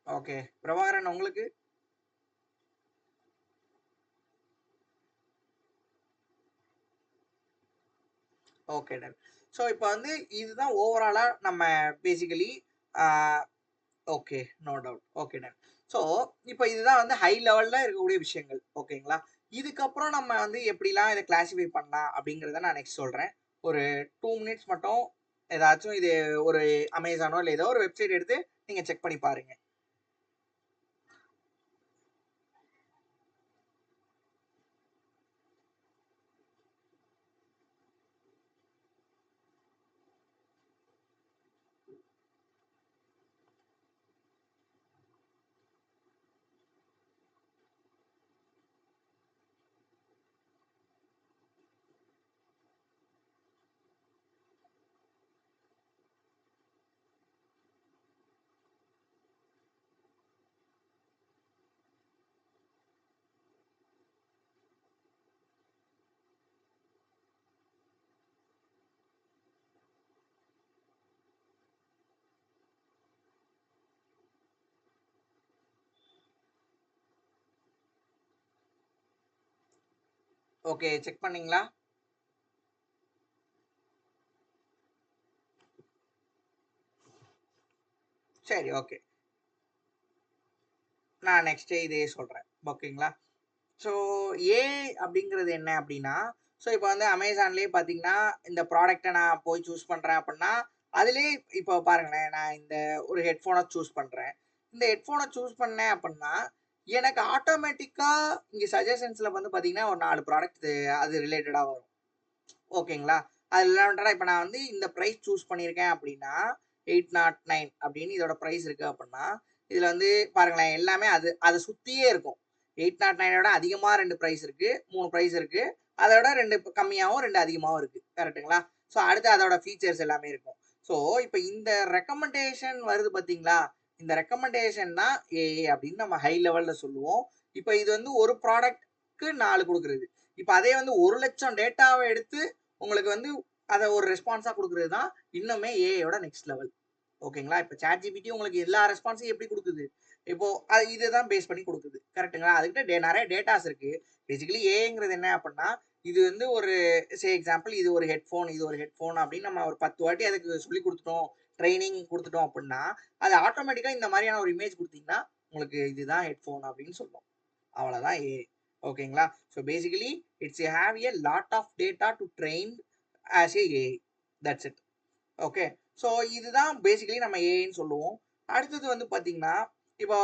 ஓகே பிரபாகரன் உங்களுக்கு? Okay done. ஸோ இப்போ வந்து இதுதான் ஓவராலா நம்ம basically okay no doubt. Okay done. So இப்போ இதுதான் வந்து ஹை லெவல்ல இருக்கக்கூடிய விஷயங்கள். ஓகேங்களா? இதுக்கப்புறம் நம்ம வந்து எப்படிலாம் இதை கிளாசிஃபை பண்ணலாம் அப்படிங்கிறத நான் நெக்ஸ்ட் சொல்றேன். ஒரு 2 மினிட்ஸ் மட்டும் ஏதாச்சும் இது ஒரு அமேசானோ இல்லை ஏதோ ஒரு வெப்சைட் எடுத்து நீங்க செக் பண்ணி பாருங்க. ஓகே, செக் பண்ணீங்களா? சரி, ஓகே. நான் நெக்ஸ்ட் இதே சொல்றேன். ஓகேங்களா? ஸோ ஏஐ அப்படிங்கிறது என்ன அப்படின்னா, ஸோ இப்போ வந்து அமேசான்லேயே பார்த்தீங்கன்னா, இந்த ப்ராடக்ட்ட நான் போய் சூஸ் பண்றேன் அப்படின்னா, அதிலேயே இப்போ பாருங்களேன், நான் இந்த ஒரு ஹெட்ஃபோன சூஸ் பண்றேன். இந்த ஹெட்ஃபோன சூஸ் பண்ணேன் அப்படின்னா, எனக்கு ஆட்டோமேட்டிக்கா இங்க சஜஷன்ஸ்ல வந்து பார்த்தீங்கன்னா, ஒரு 4 ப்ராடக்ட் அது ரிலேட்டடா வரும். ஓகேங்களா? அது ரிலவென்ட்டடா இப்ப நான் வந்து இந்த பிரைஸ் சூஸ் பண்ணியிருக்கேன் அப்படின்னா, 809 அப்படின்னு இதோட பிரைஸ் இருக்கு அப்படின்னா, இதுல வந்து பாருங்களேன் எல்லாமே அது அத சுத்தியே இருக்கும். 809 விட அதிகமா 2 பிரைஸ் இருக்கு. 3 பிரைஸ் இருக்கு. அத விட 2 கம்மியாவும், 2 அதிகமாவும் இருக்கு. கரெக்ட்டுங்களா? ஸோ அடுத்து அதோட ஃபீச்சர்ஸ் எல்லாமே இருக்கும். ஸோ இப்ப இந்த ரெக்கமெண்டேஷன் வருது பார்த்தீங்களா? இந்த ரெக்கமெண்டேஷன் தான் ஏஐ அப்படின்னு நம்ம ஹை லெவல்ல சொல்லுவோம். இப்ப இது வந்து ஒரு ப்ராடக்ட்க்கு 4 குடுக்குறது. இப்ப அதே வந்து 1,00,000 டேட்டாவ எடுத்து உங்களுக்கு வந்து அத ஒரு ரெஸ்பான்ஸா குடுக்குறது தான் இன்னுமே ஏஐயோட நெக்ஸ்ட் லெவல். ஓகேங்களா? இப்ப ChatGPT உங்களுக்கு எல்லா ரெஸ்பான்ஸையும் எப்படி குடுக்குது? இப்போ அது இதுதான் பேஸ் பண்ணி குடுக்குது. கரெக்ட்டுங்களா? அதுகிட்ட நெறைய டேட்டாஸ் இருக்கு. பேசிக்கலி ஏஐங்கிறது என்ன அப்டின்னா, இது வந்து ஒரு எக்ஸாம்பிள் இது ஒரு ஹெட்ஃபோன், இது ஒரு ஹெட்ஃபோன் அப்படின்னு நம்ம ஒரு 10 வாட்டி அதுக்கு சொல்லிக் குடுத்துட்டோம், ட்ரெய்னிங் குடுத்துட்டோம் அப்டின்னா, அது ஆட்டோமேட்டிக்கா இந்த மாரியான ஒரு இமேஜ் குடுத்தீங்கன்னா, உங்களுக்கு இதுதான் ஹெட்ஃபோன் அப்படின்னு சொல்லும். அவ்வளவுதான் ஏஐ. ஓகேங்களா? So basically it's have a lot of data to train as a AI. That's it. Okay. So இதுதான் பேசிக்கலி நம்ம ஏஐன்னு சொல்லுவோம். அடுத்தது வந்து பார்த்தீங்கன்னா, இப்போ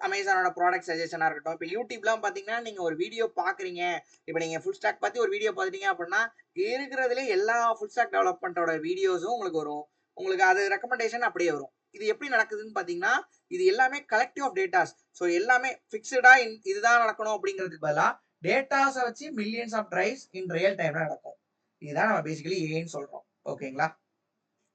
அமேசானோட ப்ராடக்ட் சஜஷனா இருக்கட்டும், இப்போ யூடியூப்லாம் பார்த்தீங்கன்னா, நீங்க ஒரு வீடியோ பார்க்குறீங்க. இப்போ நீங்க ஃபுல் ஸ்டாக் பத்தி ஒரு வீடியோ பார்த்துட்டீங்க அப்படின்னா, இருக்கிறதுலே எல்லா ஃபுல் ஸ்டாக் டெவலப்மெண்ட்டோட வீடியோஸும் உங்களுக்கு வரும். உங்களுக்கு அது ரெக்கமெண்டேஷன் அப்படியே வரும். இது எப்படி நடக்குதுன்னு பார்த்தீங்கன்னா, இது எல்லாமே கலெக்டிவ் ஆஃப் டேட்டாஸ். ஸோ எல்லாமே ஃபிக்ஸ்டா இதுதான் நடக்கணும் அப்படிங்கிறதுக்கு பதிலா, டேட்டாஸ வச்சு millions of drives in real டைம்ல நடக்கும். இதுதான் நம்ம பேசிக்கலி ஏஐன்னு சொல்றோம். ஓகேங்களா?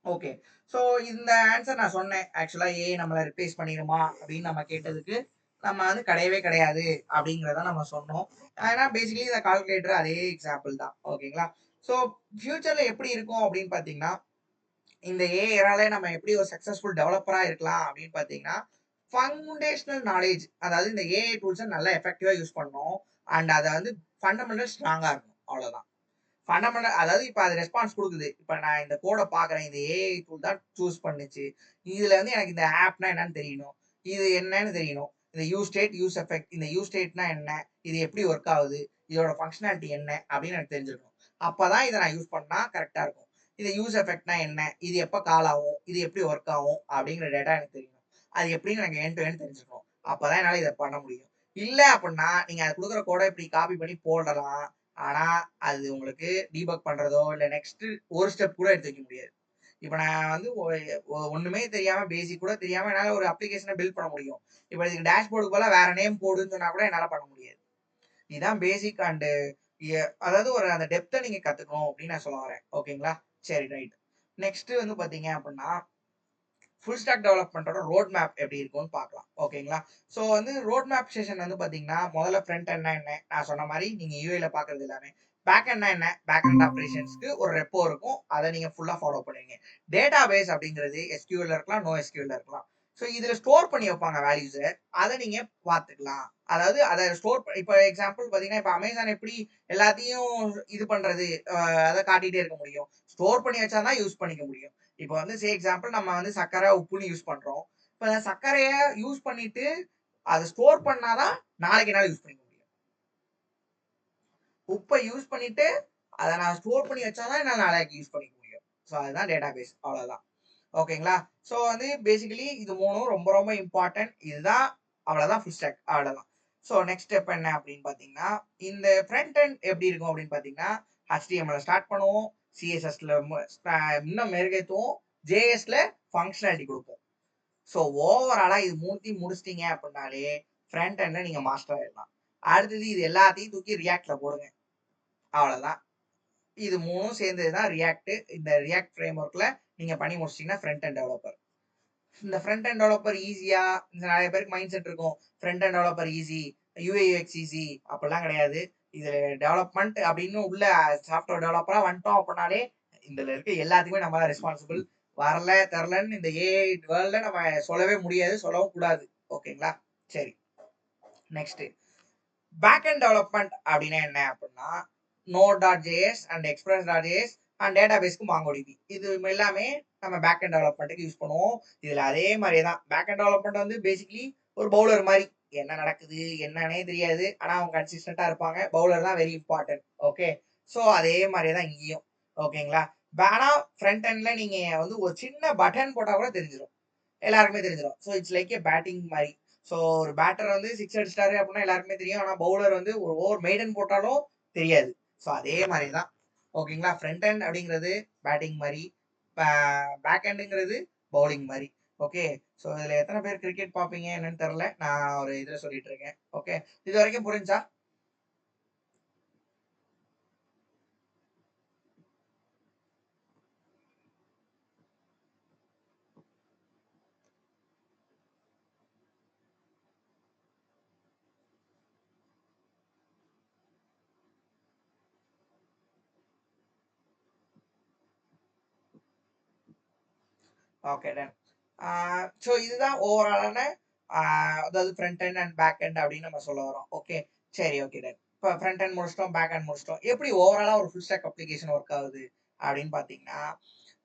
ஓகே. ஸோ இந்த ஆன்சர் நான் சொன்னேன். ஆக்சுவலா ஏஐ நம்மள ரிப்ளேஸ் பண்ணிருமா? அப்படின்னு நம்ம கேட்டதுக்கு, நம்ம வந்து கிடையவே கிடையாது அப்படிங்கிறத நம்ம சொன்னோம். ஏன்னா பேசிக்கலி இந்த கால்குலேட்டர் அதே எக்ஸாம்பிள் தான். ஓகேங்களா? ஸோ ஃபியூச்சர்ல எப்படி இருக்கும் அப்படின்னு பார்த்தீங்கன்னா, இந்த ஏஐயால நம்ம எப்படி ஒரு சக்சஸ்ஃபுல் டெவலப்பரா இருக்கலாம் அப்படின்னு பார்த்தீங்கன்னா, ஃபவுண்டேஷனல் நாலேட்ஜ் அதாவது இந்த ஏஐ டூல்ஸ நல்லா எஃபெக்டிவா யூஸ் பண்ணணும். அண்ட் அத வந்து ஃபண்டமெண்டல் ஸ்ட்ராங்கா இருக்கணும். அவ்வளோதான். ஃபண்டமெண்டல் அதாவது இப்ப அது ரெஸ்பான்ஸ் குடுக்குது. இப்ப நான் இந்த கோட பார்க்குறேன். இந்த ஏஐ டூல் தான் சூஸ் பண்ணுச்சு. இதுல வந்து எனக்கு இந்த ஆப்னா என்னன்னு தெரியணும். இது என்னன்னு தெரியணும். இந்த யூஸ் ஸ்டேட், யூஸ் எஃபெக்ட். இந்த யூஸ் ஸ்டேட்னா என்ன? இது எப்படி ஒர்க் ஆகுது? இதோட ஃபங்ஷனாலிட்டி என்ன? அப்படின்னு எனக்கு தெரிஞ்சிருக்கணும். அப்பதான் இத நான் யூஸ் பண்ணா கரெக்ட்டா இருக்கும். இந்த யூஸ் எஃபெக்ட்னா என்ன? இது எப்ப கால் ஆகும்? இது எப்படி ஒர்க் ஆகும்? அப்படிங்கிற டேட்டா எனக்கு தெரியணும். அது எப்படின்னு எனக்கு எண்ட் டு எண்ட் தெரிஞ்சுக்கணும். அப்பதான் என்னால இத பண்ண முடியும். இல்ல அப்படின்னா, நீங்க அது குடுக்குற கோட இப்படி காப்பி பண்ணி போடலாம். ஆனா, அது உங்களுக்கு டீபக் பண்றதோ, இல்ல நெக்ஸ்ட் ஒரு ஸ்டெப் கூட எடுத்து வைக்க முடியாது. இப்ப நான் வந்து ஒண்ணுமே தெரியாம, பேசிக் கூட தெரியாம என்னால ஒரு அப்ளிகேஷன பில்ட் பண்ண முடியும். இப்ப இதுக்கு டேஷ்போர்டுக்கு பதிலா வேற நேம் போடுன்னு சொன்னா கூட என்னால பண்ண முடியாது. இதுதான் பேசிக் அண்ட் அதாவது ஒரு அந்த டெப்த்த நீங்க கத்துக்கணும் அப்படின்னு நான் சொல்ல வரேன். ஓகேங்களா? சரி ரைட். நெக்ஸ்ட் வந்து பார்த்தீங்க அப்படின்னா, ஃபுல் ஸ்டாக் டெவலப்மெண்ட்டோட ரோட் மேப் எப்படி இருக்கும்னு பார்க்கலாம். ஓகேங்களா? ஸோ வந்து ரோட் மேப் செஷன் வந்து பார்த்தீங்கன்னா, முதல்ல ஃப்ரண்ட் எண்ட்னா என்ன? நான் சொன்ன மாரி நீங்க யூஐல பார்க்குறது எல்லாமே. பேக் எண்ட்னா என்ன? பேக் எண்ட் ஆப்பரேஷன்ஸ்க்கு ஒரு ரெப்போ இருக்கும். அத நீங்க ஃபுல்லா ஃபாலோ பண்ணுவீங்க. டேட்டாபேஸ் அப்படிங்கிறது எஸ்கியூஎல்ல இருக்கலாம், நோ எஸ்கியூஎல்ல இருக்கலாம். ஸோ இதுல ஸ்டோர் பண்ணி வைப்பாங்க வேல்யூஸ. அத நீங்க பார்த்துக்கலாம். அதாவது அத ஸ்டோர் இப்ப எக்ஸாம்பிள் பார்த்தீங்கன்னா, இப்ப அமேசான் எப்படி எல்லாத்தையும் இது பண்றது? அத காட்டிட்டே இருக்க முடியும். ஸ்டோர் பண்ணி வச்சா தான் யூஸ் பண்ணிக்க முடியும். இப்போ வந்து எக்ஸாம்பிள் நம்ம வந்து சர்க்கரை, உப்புன்னு யூஸ் பண்றோம். இப்ப அந்த சர்க்கரைய யூஸ் பண்ணிட்டு, அத ஸ்டோர் பண்ணா தான் நாளைக்கு என்னால யூஸ் பண்ணிக்க முடியும். உப்ப யூஸ் பண்ணிட்டு, அத நான் ஸ்டோர் பண்ணி வச்சா தான் என்னால நாளைக்கு யூஸ் பண்ணிக்க முடியும். ஸோ அதுதான் டேட்டாபேஸ். அவ்வளவுதான். ஓகேங்களா? ஸோ வந்து பேசிக்கலி இது 3ம் ரொம்ப ரொம்ப இம்பார்ட்டன்ட். இதுதான் அவ்வளவுதான் ஃபுல் ஸ்டாக். அவ்வளவுதான். ஸோ நெக்ஸ்ட் ஸ்டெப் என்ன அப்படின்னு பார்த்தீங்கன்னா, இந்த ஃப்ரண்ட் எண்ட் எப்படி இருக்கும் அப்படின்னு பார்த்தீங்கன்னா, HTML ஸ்டார்ட் பண்ணுவோம். CSSல இன்னும் மெருகேத்துவோம். JSல ஃபங்ஷனாலிட்டி குடுப்போம். ஸோ ஓவராலா இது 3த்தையும் முடிச்சிட்டீங்க அப்படின்னாலே, ஃப்ரண்ட் எண்ட்ல நீங்க மாஸ்டர் ஆயிடலாம். அடுத்தது இது எல்லாத்தையும் தூக்கி ரியாக்ட்ல போடுங்க. அவ்வளவுதான். இது 3ம் சேர்ந்தது தான் ரியாக்ட். இந்த ரியாக்ட் ஃப்ரேம் ஒர்க்ல நீங்க பண்ணி முடிச்சிட்டீங்கன்னா ஃப்ரண்ட் எண்ட் டெவலப்பர். இந்த ஃப்ரண்ட் எண்ட் டெவலப்பர் ஈஸியா நிறைய பேருக்கு மைண்ட் செட் இருக்கும். Front end developer easy, UI UX easy அப்படிலாம் கிடையாது. இதுல டெவலப்மெண்ட் அப்படின்னு உள்ள சாஃப்ட்வேர் டெவலப்பரா வந்துட்டோம் அப்படின்னாலே, இதுல இருக்க எல்லாத்துக்குமே நம்ம தான் ரெஸ்பான்சிபிள். வரல தரலன்னு இந்த ஏஐ வேர்ல்ட்ல நம்ம சொல்லவே முடியாது, சொல்லவும் கூடாது. ஓகேங்களா? சரி. நெக்ஸ்ட் பேக் எண்ட் டெவலப்மெண்ட் அப்படின்னா என்ன அப்படின்னா, Node.js and Express.js and டேட்டாபேஸ்க்கு MongoDB. இது எல்லாமே நம்ம பேக் அண்ட் டெவலப்மெண்ட்டுக்கு யூஸ் பண்ணுவோம். இதுல அதே மாதிரி தான் பேக் அண்ட் டெவலப்மெண்ட் வந்து பேசிக்கலி ஒரு பவுலர் மாதிரி. என்ன நடக்குது என்னன்னே தெரியாது. ஆனா அவங்க கன்சிஸ்டண்டா இருப்பாங்க. பவுலர் தான் வெரி இம்பார்ட்டன்ட். ஓகே. ஸோ அதே மாதிரி தான் இங்கேயும். ஓகேங்களா. ஆனா ஃப்ரண்ட் எண்ட்ல நீங்க வந்து ஒரு சின்ன பட்டன் போட்டா கூட தெரிஞ்சிடும். எல்லாருக்குமே தெரிஞ்சிடும். So it's like A batting மாதிரி. ஸோ ஒரு பேட்டர் வந்து 6 அடிச்சிட்டாரு அப்படின்னா எல்லாருக்குமே தெரியும். ஆனா பவுலர் வந்து ஒரு ஓவர் மெய்டன் போட்டாலும் தெரியாது. ஸோ அதே மாதிரி தான். ஓகேங்களா. ஃப்ரண்ட் எண்ட் அப்படிங்கிறது பேட்டிங் மாதிரி, பேக் எண்டுங்கிறது பவுலிங் மாதிரி. ஓகே. ஸோ இதுல எத்தனை பேர் கிரிக்கெட் பார்ப்பீங்க என்னன்னு தெரியல. நான் ஒரு இதுல சொல்லிட்டு இருக்கேன். ஓகே. இது வரைக்கும் புரிஞ்சா? Okay done. ஸோ இதுதான் ஓவராலான அதாவது front end and back end அப்படின்னு நம்ம சொல்ல வரோம். ஓகே. சரி ஓகே டன். இப்போ ஃப்ரண்ட் எண்ட் முடிச்சிட்டோம், பேக் எண்ட் முடிச்சிட்டோம். எப்படி ஓவராலா ஒரு ஃபுல் ஸ்டாக் அப்ளிகேஷன் ஒர்க் ஆகுது அப்படின்னு பார்த்தீங்கன்னா,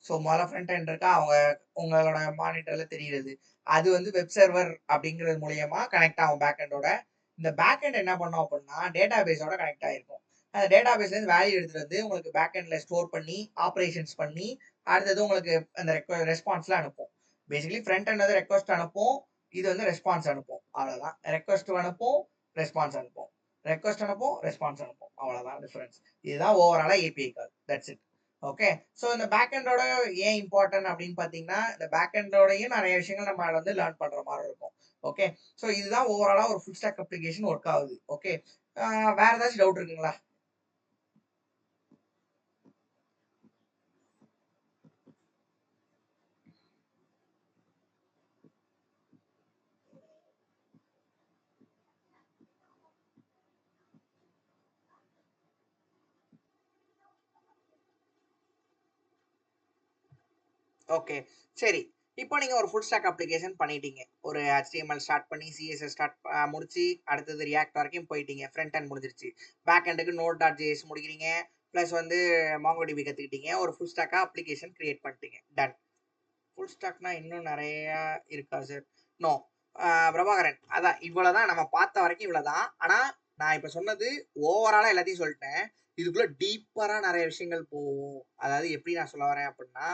ஸோ முதல்ல ஃப்ரண்ட் எண்ட் இருக்கா, அவங்க உங்களோட மானிட்டர்ல தெரியுது. அது வந்து வெப் சர்வர் அப்படிங்கிறது மூலியமா கனெக்ட் ஆகும் பேக் எண்டோட. இந்த பேக் எண்ட் என்ன பண்ணோம் அப்படின்னா டேட்டா பேஸோட கனெக்ட் ஆயிருக்கும். அந்த டேட்டா பேஸ்லேருந்து வேல்யூ எடுத்துட்டு வந்து உங்களுக்கு பேக் எண்ட்ல ஸ்டோர் பண்ணி ஆப்ரேஷன்ஸ் பண்ணி அடுத்தது உங்களுக்கு அந்த ரெஸ்பான்ஸ்ல அனுப்பும். பேசிக்கலி ஃப்ரண்ட் எண்ட் வந்து ரெக்வஸ்ட் அனுப்பும், இது வந்து ரெஸ்பான்ஸ் அனுப்பும். அவ்வளவுதான். ரெக்வஸ்ட் அனுப்பும், ரெஸ்பான்ஸ் அனுப்பும். ரெக்வஸ்ட் அனுப்பும், ரெஸ்பான்ஸ் அனுப்பும். அவ்வளவுதான் டிஃபரன்ஸ். இதுதான் ஓவராலா API call. That's it. Okay. So இந்த பேக் எண்டோட ஏன் இம்பார்ட்டன்ட் அப்படின்னு பார்த்தீங்கன்னா, இந்த பேக் எண்டோடையும் நிறைய விஷயங்கள் நம்ம வந்து லேர்ன் பண்ற மாதிரி இருக்கும். ஓகே. ஸோ இதுதான் ஓவராலா ஒரு ஃபுல் ஸ்டாக் அப்ளிகேஷன் ஒர்க் ஆகுது. ஓகே. வேற ஏதாச்சும் டவுட் இருக்குங்களா? ஓகே. சரி. இப்போ நீங்க ஒரு ஃபுல் ஸ்டாக் அப்ளிகேஷன் பண்ணிட்டீங்க. ஒரு HTML ஸ்டார்ட் பண்ணி, CSS ஸ்டார்ட் முடிச்சு, அடுத்தது ரியாக்ட் வரைக்கும் போயிட்டீங்க. ஃப்ரண்ட் எண்ட் முடிஞ்சிருச்சு. பேக் எண்டுக்கு Node.js முடிக்கிறீங்க. பிளஸ் வந்து MongoDB கத்துக்கிட்டீங்க. ஒரு ஃபுல் ஸ்டாக்கா அப்ளிகேஷன் கிரியேட் பண்ணிட்டீங்க. டன். ஃபுல் ஸ்டாக்னா இன்னும் நிறைய இருக்கா சார்? நோ. பிரபாகரன், அதான் இவ்வளவுதான் நம்ம பார்த்த வரைக்கும் இவ்வளவுதான். ஆனா நான் இப்ப சொன்னது ஓவராலா எல்லாத்தையும் சொல்லிட்டேன். இதுக்குள்ள டீப்பரா நிறைய விஷயங்கள் போகும். அதாவது எப்படி நான் சொல்ல வரேன் அப்படின்னா,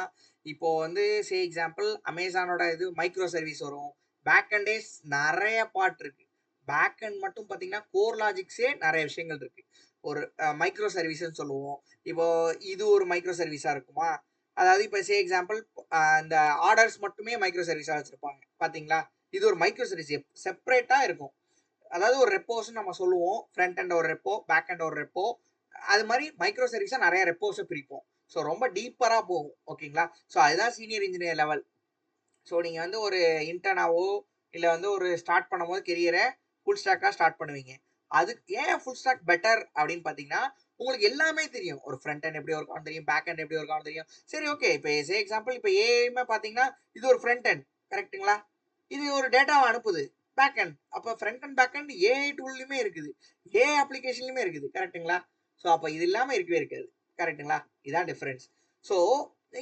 இப்போ வந்து சே எக்ஸாம்பிள் அமேசானோட இது மைக்ரோ சர்வீஸ் வரும். பேக் அண்டே நிறைய பார்ட் இருக்கு. பேக் அண்ட் மட்டும் பாத்தீங்கன்னா கோர் லாஜிக்ஸே நிறைய விஷயங்கள் இருக்கு. ஒரு மைக்ரோ சர்வீஸ்ன்னு சொல்லுவோம். இப்போ இது ஒரு மைக்ரோ சர்வீஸா இருக்குமா? அதாவது இப்போ சே எக்ஸாம்பிள் இந்த ஆர்டர்ஸ் மட்டுமே மைக்ரோ சர்வீஸா வச்சிருப்பாங்க பாத்தீங்களா. இது ஒரு மைக்ரோ சர்வீஸ் செப்பரேட்டா இருக்கும். அதாவது ஒரு ரெப்போஸ் நம்ம சொல்லுவோம். ஃப்ரண்ட் எண்ட் ஒரு ரெப்போ, பேக் எண்ட் ஒரு ரெப்போ. அது மாதிரி மைக்ரோ சர்வீஸா நிறைய ரெப்போஸை பிரிப்போம். ஸோ ரொம்ப டீப்பரா போகும். ஓகேங்களா. ஸோ அதுதான் சீனியர் இன்ஜினியர் லெவல். ஸோ நீங்க வந்து ஒரு இன்டர்னாவோ இல்லை வந்து ஒரு ஸ்டார்ட் பண்ணும்போது கெரியரை ஃபுல் ஸ்டாக்காக ஸ்டார்ட் பண்ணுவீங்க. அதுக்கு ஏன் ஃபுல் ஸ்டாக் பெட்டர் அப்படின்னு பார்த்தீங்கன்னா, உங்களுக்கு எல்லாமே தெரியும். ஒரு ஃப்ரண்ட் எண்ட் எப்படி ஒர்க் ஆகும் தெரியும், பேக் எண்ட் எப்படி ஒர்க் ஆகும் தெரியும். சரி ஓகே. இப்போ சே எக்ஸாம்பிள் இப்போ ஏஐமே பார்த்தீங்கன்னா இது ஒரு ஃப்ரண்ட் எண்ட் கரெக்ட்டுங்களா. இது ஒரு டேட்டாவை அனுப்புது பேக் எண்ட். அப்போ front and back end AI டூல்லையுமே இருக்குது, ஏஐ அப்ளிகேஷன்லையுமே இருக்குது கரெக்ட்டுங்களா. ஸோ அப்போ இது இல்லாமல் இருக்கவே இருக்காது கரெக்ட்டுங்களா. இதுதான் டிஃப்ரென்ஸ். ஸோ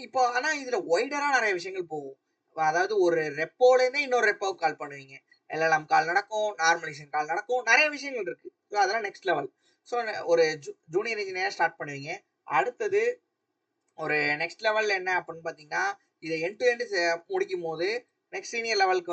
இப்போ ஆனால் இதில் ஒய்டராக நிறைய விஷயங்கள் போகும். அதாவது ஒரு ரெப்போலேருந்தே இன்னொரு ரெப்போவுக்கு கால் பண்ணுவீங்க. எல்எல்எம் கால் நடக்கும், நார்மலைசேஷன் கால் நடக்கும், நிறைய விஷயங்கள் இருக்கு. ஸோ அதெல்லாம் நெக்ஸ்ட் லெவல். ஸோ ஒரு ஜூனியர் இன்ஜினியர் ஸ்டார்ட் பண்ணுவீங்க. அடுத்தது ஒரு நெக்ஸ்ட் லெவல் என்ன அப்படின்னு பார்த்தீங்கன்னா, இதை எண்ட் டு எண்ட் முடிக்கும் போது நெக்ஸ்ட் சீனியர் லெவலுக்கு